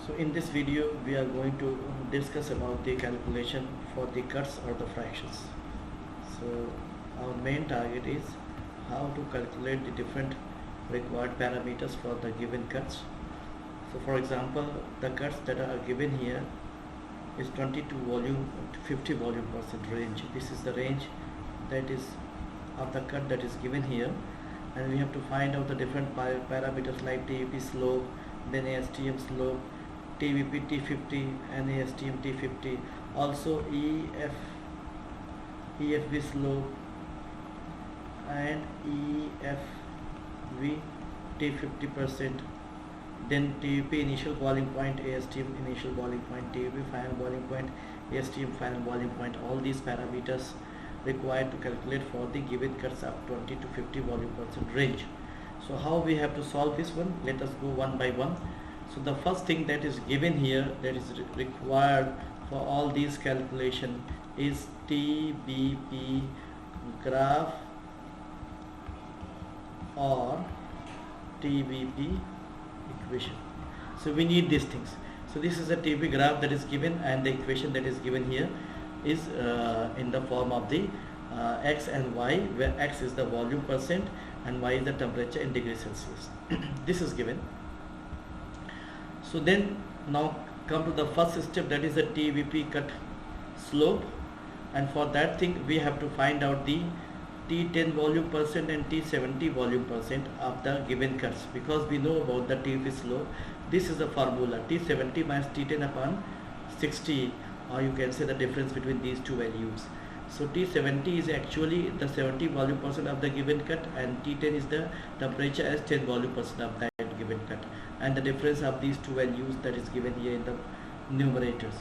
So in this video we are going to discuss about the calculation for the cuts or the fractions. So our main target is how to calculate the different required parameters for the given cuts. So for example, the cuts that are given here is 22 volume to 50 volume percent range. This is the range that is of the cut that is given here, and we have to find out the different parameters like TVP slope, then ASTM slope, TVP T50 and ASTM T50, also EFV slope and EFV T50%, then TVP initial boiling point, ASTM initial boiling point, TVP final boiling point, ASTM final boiling point. All these parameters required to calculate for the given cuts up 20 to 50 volume percent range. So how we have to solve this one? Let us go one by one. So the first thing that is given here, that is required for all these calculation, is TBP graph or TBP equation. So we need these things. So this is a TBP graph that is given, and the equation that is given here is in the form of the x and y, where x is the volume percent and y is the temperature in degrees Celsius. This is given. So then now come to the first step, that is the TVP cut slope, and for that thing we have to find out the T10 volume percent and T70 volume percent of the given cuts, because we know about the TVP slope. This is the formula, T70 minus T10 upon 60, or you can say the difference between these two values. So T70 is actually the 70 volume percent of the given cut, and T10 is the temperature as 10 volume percent of that given cut, and the difference of these two values that is given here in the numerators.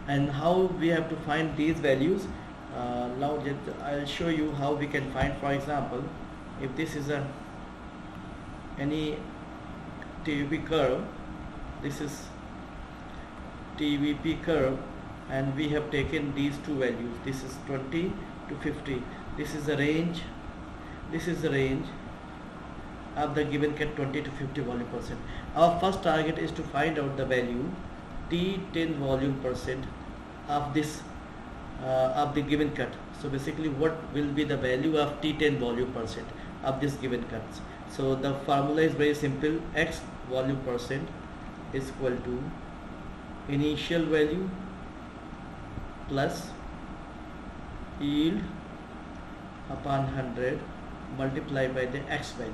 And how we have to find these values, now I'll show you how we can find. For example, if this is any TVP curve, this is TVP curve, and we have taken these two values. This is 20 to 50. This is the range. This is the range of the given cut 20 to 50 volume percent. Our first target is to find out the value T10 volume percent of this of the given cut. So basically, what will be the value of T10 volume percent of this given cuts? So the formula is very simple. X volume percent is equal to initial value plus yield upon 100 multiplied by the x value.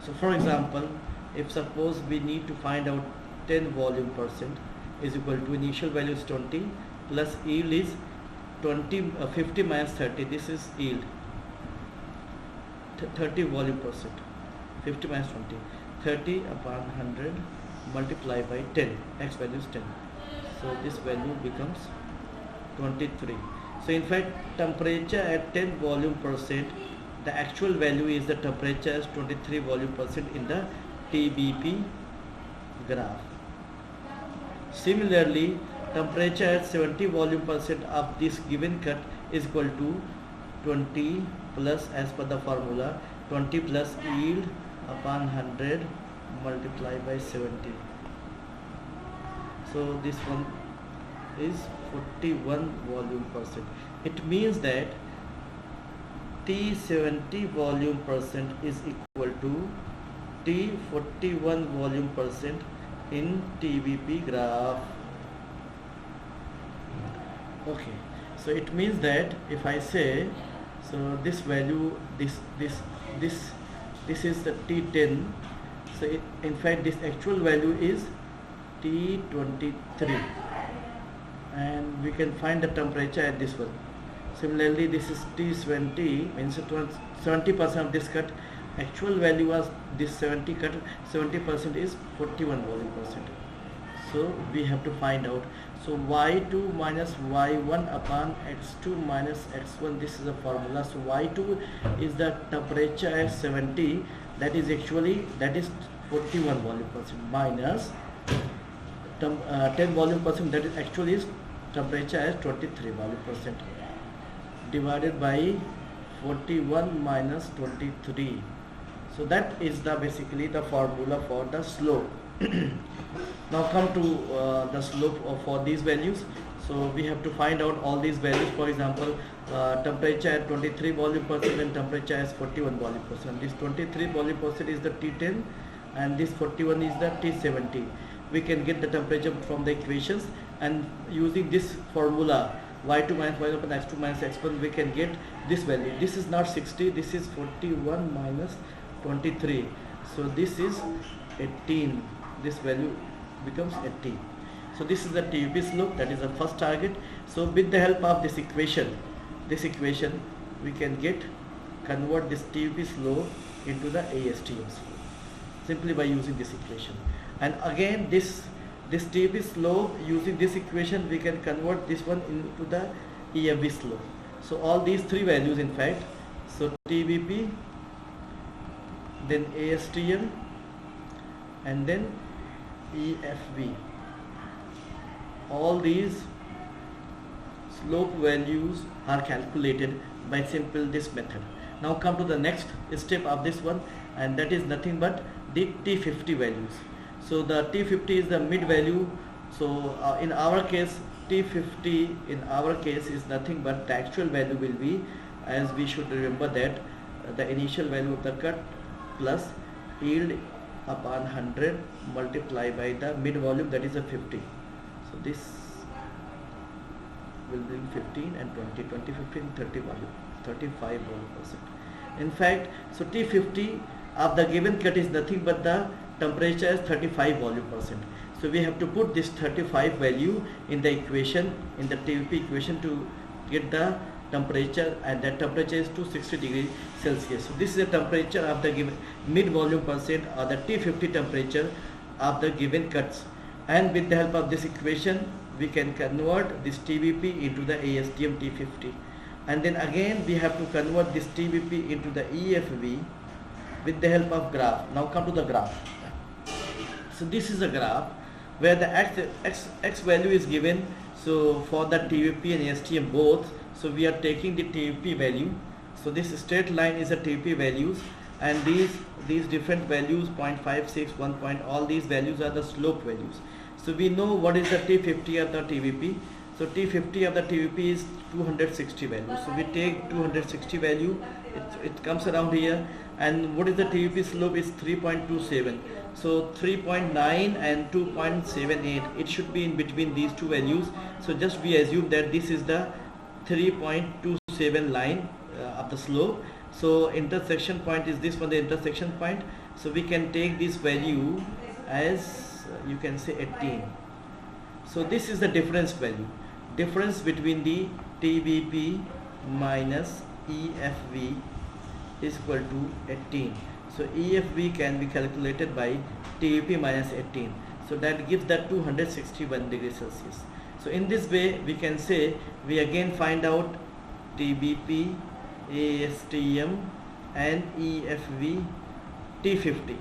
So for example, if suppose we need to find out 10 volume percent is equal to initial value is 20 plus yield is 50 minus 30. This is yield, 30 volume percent, 50 minus 20, 30 upon 100 multiplied by 10, x value is 10. So this value becomes 23. So in fact, temperature at 10 volume percent, the actual value is the temperature as 23 volume percent in the TBP graph. Similarly, temperature at 70 volume percent of this given cut is equal to 20 plus, as per the formula, 20 plus yield upon 100 multiplied by 70. So this one is 41 volume percent. It means that T70 volume percent is equal to T41 volume percent in TVP graph. Okay, so it means that if I say, so this value, this is the T10. So in fact, this actual value is T23, and we can find the temperature at this one. Similarly, this is T70, means 70% of this cut. Actual value was this 70 cut, 70% is 41 volume percent. So we have to find out. So y2 minus y1 upon x2 minus x1, this is the formula. So y2 is the temperature at 70, that is 41 volume percent, minus 10 volume percent, that is actually is temperature as 23 volume percent, divided by 41 minus 23. So that is the basically the formula for the slope. Now come to the slope for these values. So we have to find out all these values. For example, temperature at 23 volume percent and temperature as 41 volume percent. This 23 volume percent is the T10 and this 41 is the T70. We can get the temperature from the equations, and using this formula y2 minus y upon x2 minus x1 we can get this value. This is not 60, this is 41 minus 23, so this is 18. This value becomes 18. So this is the TUP slope, that is the first target. So with the help of this equation we can convert this TUP slope into the ASTM slope simply by using this equation. And again this TUP slope, using this equation we can convert this one into the EFV slope. So all these three values in fact, so TBP, then ASTM, and then EFV, all these slope values are calculated by simple this method. Now come to the next step of this one, and that is nothing but the T50 values. So the T50 is the mid value. So in our case T50 in our case is nothing but the actual value will be, as we should remember that the initial value of the cut plus yield upon 100 multiplied by the mid volume, that is a 50. So this will bring 15 and 20, 20, 15, 30 volume, 35 volume percent. In fact, so T50 of the given cut is nothing but the temperature is 35 volume percent. So we have to put this 35 value in the equation, in the TUP equation, to get the temperature, and that temperature is 260 degrees Celsius. So this is the temperature of the given mid volume percent, or the T50 temperature of the given cuts. And with the help of this equation we can convert this TBP into the ASTM T50, and then again we have to convert this TBP into the EFV with the help of graph. Now come to the graph. So this is a graph where the x value is given. So for the TBP and ASTM both, so we are taking the TUP value. So this straight line is the TUP values, and these different values 0.56, 1 point, all these values are the slope values. So we know what is the T50 of the TBP. So T50 of the TBP is 260 value. So we take 260 value, it comes around here. And what is the TUP slope is 3.27. So 3.9 and 2.78, it should be in between these two values. So just we assume that this is the 3.27 line of the slope. So intersection point is this one, the intersection point. So we can take this value as you can say 18. So this is the difference value, difference between the TBP minus EFV is equal to 18. So EFV can be calculated by TUP minus 18. So that gives that 261 degrees Celsius. So in this way we can say we again find out TBP, ASTM and EFV T50.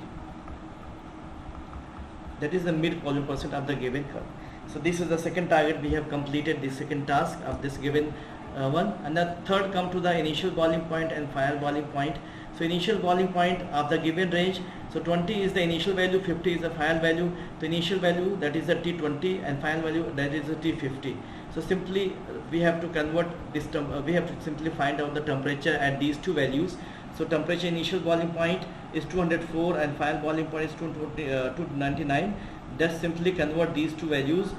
That is the mid volume percent of the given curve. So this is the second target. We have completed the second task of this given one. And the third come to the initial boiling point and final boiling point. So initial boiling point of the given range, so 20 is the initial value, 50 is the final value. The initial value, that is the T20, and final value, that is the T50. So simply we have to convert this we have to simply find out the temperature at these two values. So temperature initial boiling point is 204 and final boiling point is 299. Just simply convert these two values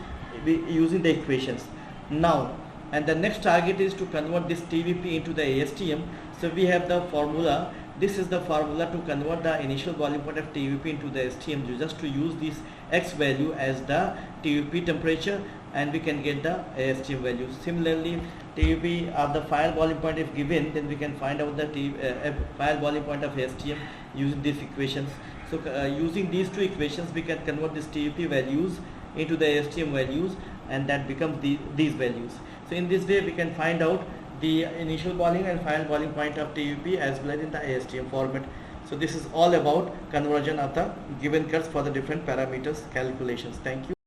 using the equations. Now, and the next target is to convert this TBP into the ASTM. So we have the formula. This is the formula to convert the initial boiling point of TBP into the ASTM. Just to use this X value as the TBP temperature, and we can get the ASTM value. Similarly, TBP of the final boiling point if given, then we can find out the final boiling point of ASTM using these equations. So using these two equations we can convert these TBP values into the ASTM values, and that becomes these values. So in this way we can find out the initial boiling and final boiling point of TBP as well as in the ASTM format. So this is all about conversion of the given cuts for the different parameters calculations. Thank you.